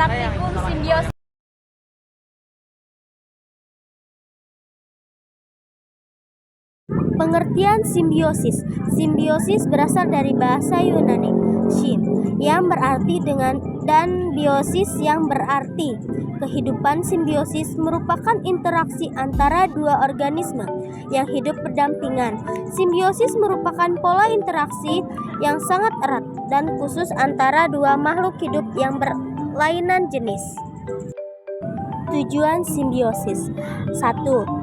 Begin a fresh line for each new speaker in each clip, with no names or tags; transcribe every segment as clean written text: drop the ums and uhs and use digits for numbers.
Praktikum simbiosis.
Pengertian simbiosis. Simbiosis berasal dari bahasa Yunani sim yang berarti dengan dan biosis yang berarti kehidupan. Simbiosis merupakan interaksi antara dua organisme yang hidup berdampingan. Simbiosis merupakan pola interaksi yang sangat erat dan khusus antara dua makhluk hidup yang berlainan jenis. Tujuan simbiosis. 1.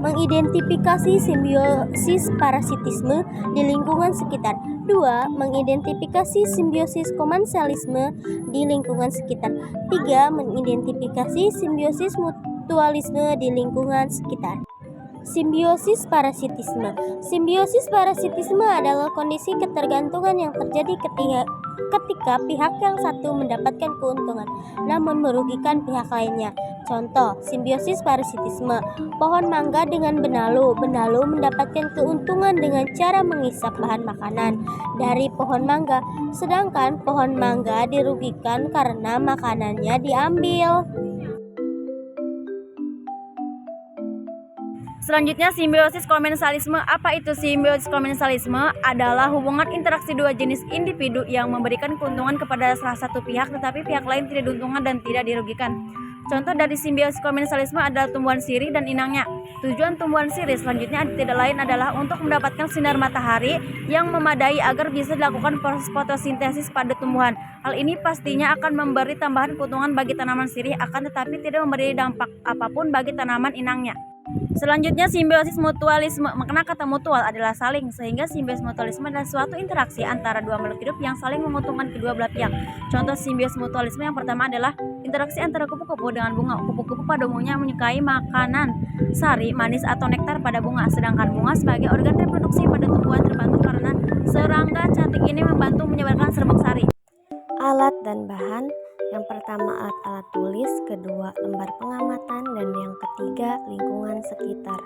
Mengidentifikasi simbiosis parasitisme di lingkungan sekitar. 2. Mengidentifikasi simbiosis komensalisme di lingkungan sekitar. 3. Mengidentifikasi simbiosis mutualisme di lingkungan sekitar. Simbiosis parasitisme. Simbiosis parasitisme adalah kondisi ketergantungan yang terjadi ketika pihak yang satu mendapatkan keuntungan namun merugikan pihak lainnya. Contoh simbiosis parasitisme: pohon mangga dengan benalu. Benalu mendapatkan keuntungan dengan cara menghisap bahan makanan dari pohon mangga, sedangkan pohon mangga dirugikan karena makanannya diambil.
Selanjutnya, simbiosis komensalisme. Apa itu simbiosis komensalisme? Adalah hubungan interaksi dua jenis individu yang memberikan keuntungan kepada salah satu pihak tetapi pihak lain tidak diuntungkan dan tidak dirugikan. Contoh dari simbiosis komensalisme adalah tumbuhan sirih dan inangnya. Tujuan tumbuhan sirih selanjutnya tidak lain adalah untuk mendapatkan sinar matahari yang memadai agar bisa dilakukan proses fotosintesis pada tumbuhan. Hal ini pastinya akan memberi tambahan keuntungan bagi tanaman sirih, akan tetapi tidak memberi dampak apapun bagi tanaman inangnya. Selanjutnya, simbiosis mutualisme. Makna kata mutual adalah saling, sehingga simbiosis mutualisme adalah suatu interaksi antara dua makhluk hidup yang saling menguntungkan kedua belah pihak. Contoh simbiosis mutualisme yang pertama adalah interaksi antara kupu-kupu dengan bunga. Kupu-kupu pada umumnya menyukai makanan sari, manis atau nektar pada bunga, sedangkan bunga sebagai organ reproduksi pada tumbuhan terbantu karena serangga cantik ini membantu menyebarkan serbuk sari.
Alat dan bahan. Yang pertama alat-alat tulis, kedua lembar pengamatan, dan yang ketiga lingkungan sekitar.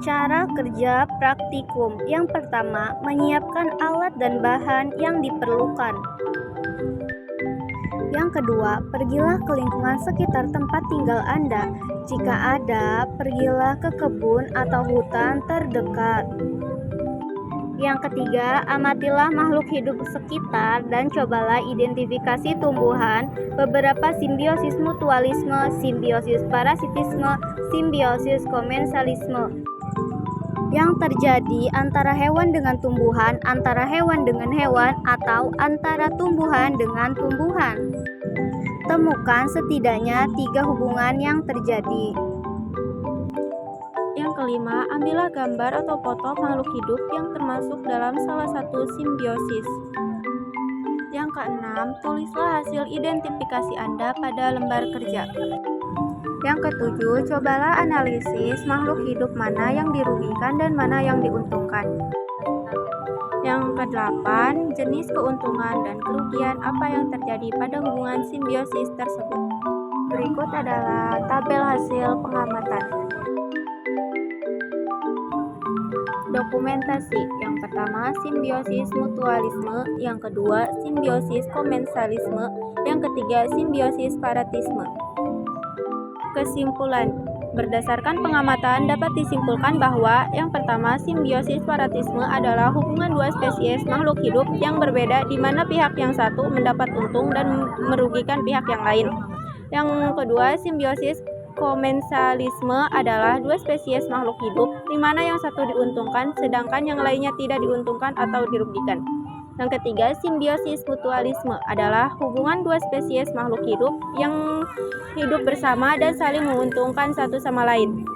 Cara kerja praktikum. Yang pertama, menyiapkan alat dan bahan yang diperlukan. Yang kedua, pergilah ke lingkungan sekitar tempat tinggal Anda. Jika ada, pergilah ke kebun atau hutan terdekat. Yang ketiga, amatilah makhluk hidup sekitar dan cobalah identifikasi tumbuhan, beberapa simbiosis mutualisme, simbiosis parasitisme, simbiosis komensalisme yang terjadi antara hewan dengan tumbuhan, antara hewan dengan hewan, atau antara tumbuhan dengan tumbuhan. Temukan setidaknya 3 hubungan yang terjadi. Yang kelima, ambillah gambar atau foto makhluk hidup yang termasuk dalam salah satu simbiosis. Yang keenam, tulislah hasil identifikasi Anda pada lembar kerja. Yang ketujuh, cobalah analisis makhluk hidup mana yang dirugikan dan mana yang diuntungkan. Yang kedelapan, jenis keuntungan dan kerugian apa yang terjadi pada hubungan simbiosis tersebut. Berikut adalah tabel hasil pengamatan. Dokumentasi. Yang pertama, simbiosis mutualisme. Yang kedua, simbiosis komensalisme. Yang ketiga, simbiosis parasitisme. Kesimpulan. Berdasarkan pengamatan dapat disimpulkan bahwa yang pertama, simbiosis parasitisme adalah hubungan dua spesies makhluk hidup yang berbeda di mana pihak yang satu mendapat untung dan merugikan pihak yang lain. Yang kedua, simbiosis komensalisme adalah dua spesies makhluk hidup di mana yang satu diuntungkan sedangkan yang lainnya tidak diuntungkan atau dirugikan. Yang ketiga, simbiosis mutualisme adalah hubungan dua spesies makhluk hidup yang hidup bersama dan saling menguntungkan satu sama lain.